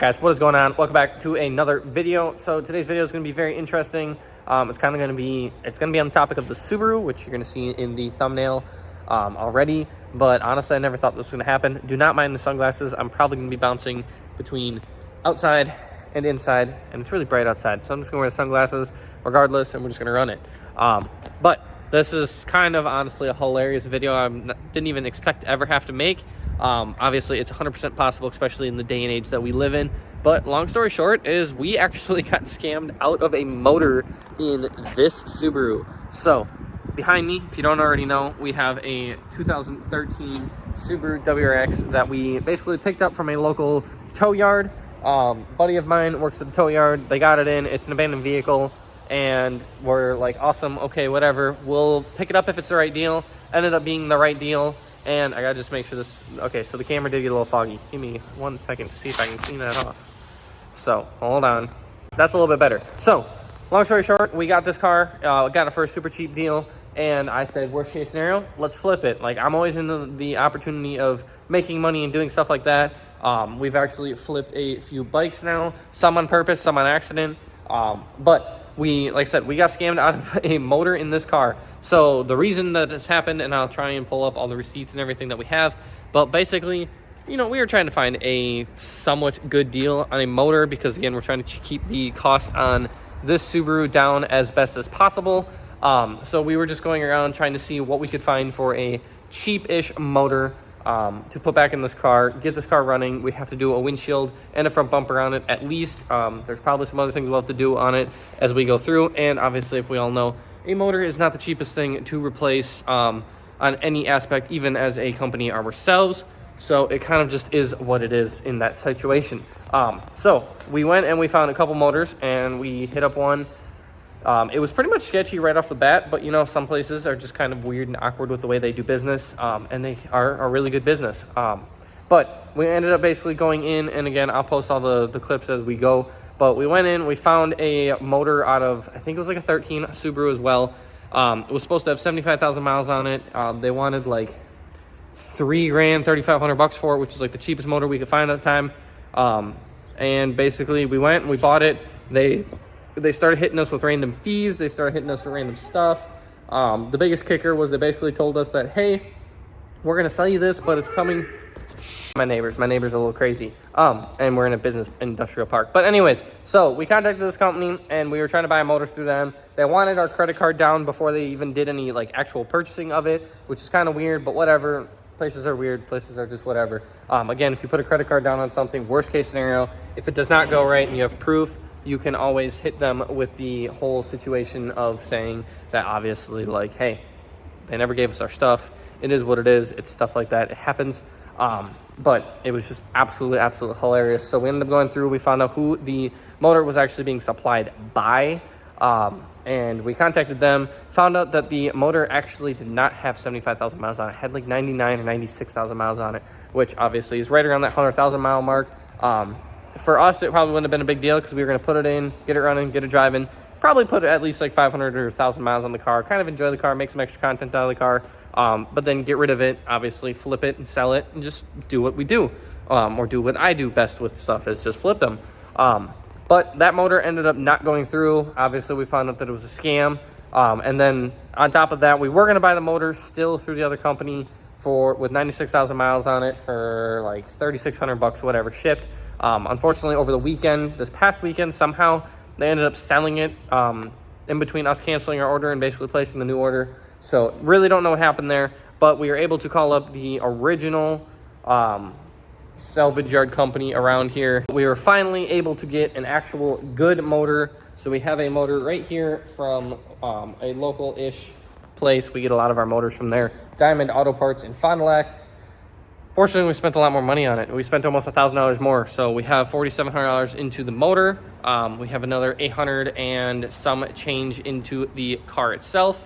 Guys, what is going on? Welcome back to another video. So today's video is going to be very interesting. It's going to be on the topic of the Subaru, which you're going to see in the thumbnail already. But honestly, I never thought this was going to happen. Do not mind the sunglasses. I'm probably going to be bouncing between outside and inside, and it's really bright outside. So I'm just going to wear the sunglasses regardless, and we're just going to run it. But this is kind of honestly a hilarious video. I didn't even expect to ever have to make. Obviously it's 100% possible, especially in the day and age that we live in. But long story short is we actually got scammed out of a motor in this Subaru. So behind me, if you don't already know, we have a 2013 Subaru WRX that we basically picked up from a local tow yard. Buddy of mine works at the tow yard. They got it in. It's an abandoned vehicle. And we're like, awesome, okay, whatever. We'll pick it up if it's the right deal. Ended up being the right deal. And I gotta just make sure this, okay, so the camera did get a little foggy. Give me 1 second to see if I can clean that off. So, hold on. That's a little bit better. So, long story short, we got this car, got it for a super cheap deal, and I said, worst case scenario, let's flip it. Like, I'm always in the opportunity of making money and doing stuff like that. We've actually flipped a few bikes now, some on purpose, some on accident, but like I said, we got scammed out of a motor in this car. So the reason that this happened, and I'll try and pull up all the receipts and everything that we have, but basically, you know, we were trying to find a somewhat good deal on a motor because, again, we're trying to keep the cost on this Subaru down as best as possible. So we were just going around trying to see what we could find for a cheap-ish motor to put back in this car, get this car running. We have to do a windshield and a front bumper on it at least. There's probably some other things we'll have to do on it as we go through. And obviously, if we all know, a motor is not the cheapest thing to replace on any aspect, even as a company ourselves. So it kind of just is what it is in that situation. So we went and we found a couple motors, and we hit up one. It was pretty much sketchy right off the bat, but you know, some places are just kind of weird and awkward with the way they do business, and they are a really good business. But we ended up basically going in, and again, I'll post all the clips as we go, but we went in, we found a motor out of, I think it was like a 13 Subaru as well. It was supposed to have 75,000 miles on it. They wanted like $3,000, $3,500 for it, which is like the cheapest motor we could find at the time. And basically we went and we bought it. They started hitting us with random fees. They started hitting us with random stuff. The biggest kicker was they basically told us that, hey, we're going to sell you this, but it's coming. My neighbor's a little crazy. And we're in a business industrial park. But anyways, so we contacted this company and we were trying to buy a motor through them. They wanted our credit card down before they even did any like actual purchasing of it, which is kind of weird, but whatever. Places are weird. Places are just whatever. Again, if you put a credit card down on something, worst case scenario, if it does not go right and you have proof, you can always hit them with the whole situation of saying that obviously, like, hey, they never gave us our stuff. It is what it is. It's stuff like that. It happens. But it was just absolutely hilarious. So we ended up going through. We found out who the motor was actually being supplied by. And we contacted them, found out that the motor actually did not have 75,000 miles on it. It had like 99 or 96,000 miles on it, which obviously is right around that 100,000 mile mark. For us, it probably wouldn't have been a big deal because we were going to put it in, get it running, get it driving, probably put at least like 500 or 1,000 miles on the car, kind of enjoy the car, make some extra content out of the car, but then get rid of it, obviously flip it and sell it and just do what we do, or do what I do best with stuff is just flip them. But that motor ended up not going through. Obviously, we found out that it was a scam. And then on top of that, we were going to buy the motor still through the other company with 96,000 miles on it for like $3,600, whatever, shipped. Unfortunately, over the weekend, this past weekend, somehow they ended up selling it in between us canceling our order and basically placing the new order. So really don't know what happened there, but we were able to call up the original salvage yard company around here. We were finally able to get an actual good motor. So we have a motor right here from a local-ish place. We get a lot of our motors from there. Diamond Auto Parts in Fond du Lac. Fortunately, we spent a lot more money on it. We spent almost $1,000 more. So we have $4,700 into the motor. We have another $800 and some change into the car itself.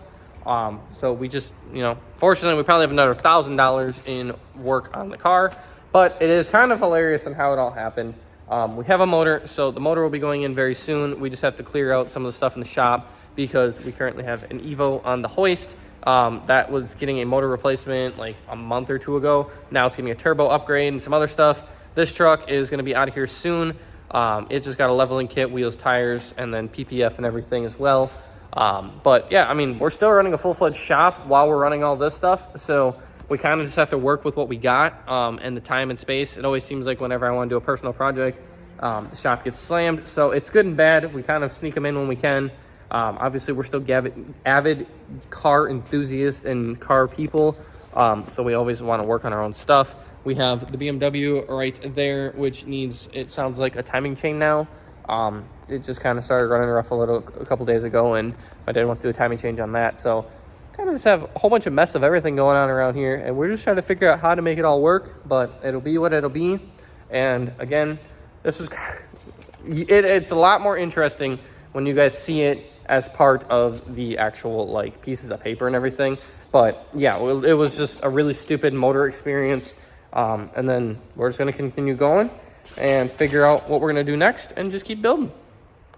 So we just, you know, fortunately, we probably have another $1,000 in work on the car. But it is kind of hilarious on how it all happened. We have a motor, so the motor will be going in very soon. We just have to clear out some of the stuff in the shop because we currently have an Evo on the hoist. That was getting a motor replacement like a month or two ago. Now it's getting a turbo upgrade and some other stuff. this truck is going to be out of here soon. It just got a leveling kit, wheels, tires, and then PPF and everything as well. But yeah, I mean, we're still running a full-fledged shop while we're running all this stuff. So we kind of just have to work with what we got and the time and space. It always seems like whenever I want to do a personal project, the shop gets slammed. So it's good and bad. We kind of sneak them in when we can. Obviously, we're still avid car enthusiasts and car people. So we always want to work on our own stuff. We have the BMW right there, which needs, it sounds like, a timing chain now. It just kind of started running rough a couple days ago, and my dad wants to do a timing change on that. So kind of just have a whole bunch of mess of everything going on around here, and we're just trying to figure out how to make it all work, but it'll be what it'll be. And again, this is it's a lot more interesting when you guys see it as part of the actual like pieces of paper and everything. But yeah, it was just a really stupid motor experience. And then we're just going to continue going and figure out what we're going to do next and just keep building.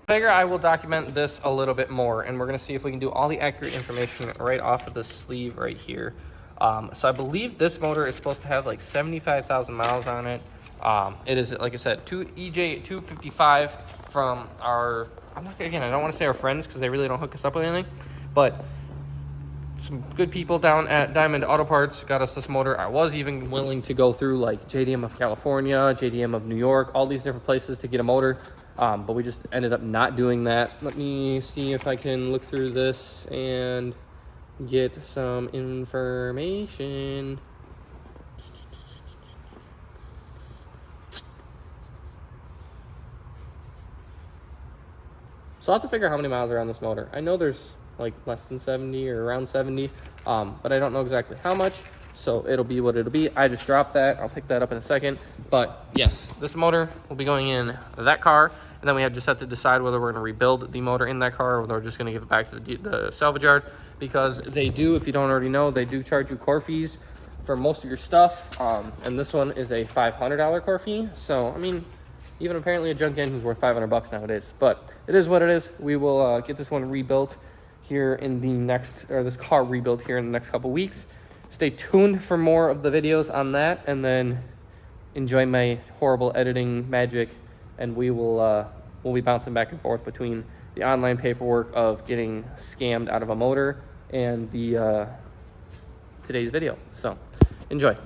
I figure I will document this a little bit more, and we're going to see if we can do all the accurate information right off of the sleeve right here. So I believe this motor is supposed to have like 75,000 miles on it. It is, like I said, 255 from our, I don't want to say our friends because they really don't hook us up with anything, but some good people down at Diamond Auto Parts got us this motor. I was even willing to go through like JDM of California, JDM of New York, all these different places to get a motor, but we just ended up not doing that. Let me see if I can look through this and get some information. So I'll have to figure out how many miles are on this motor. I know there's like less than 70 or around 70, but I don't know exactly how much, so it'll be what it'll be. I just dropped that. I'll pick that up in a second. But yes, this motor will be going in that car, and then we just have to decide whether we're going to rebuild the motor in that car or whether we're just going to give it back to the salvage yard, because they do, if you don't already know, they do charge you core fees for most of your stuff, and this one is a $500 core fee. So I mean, even apparently a junk engine's worth $500 nowadays, but it is what it is. We will get this one rebuilt here in the next, or this car rebuilt here in the next couple weeks. Stay tuned for more of the videos on that, and then enjoy my horrible editing magic, and we'll be bouncing back and forth between the online paperwork of getting scammed out of a motor and the today's video. So enjoy.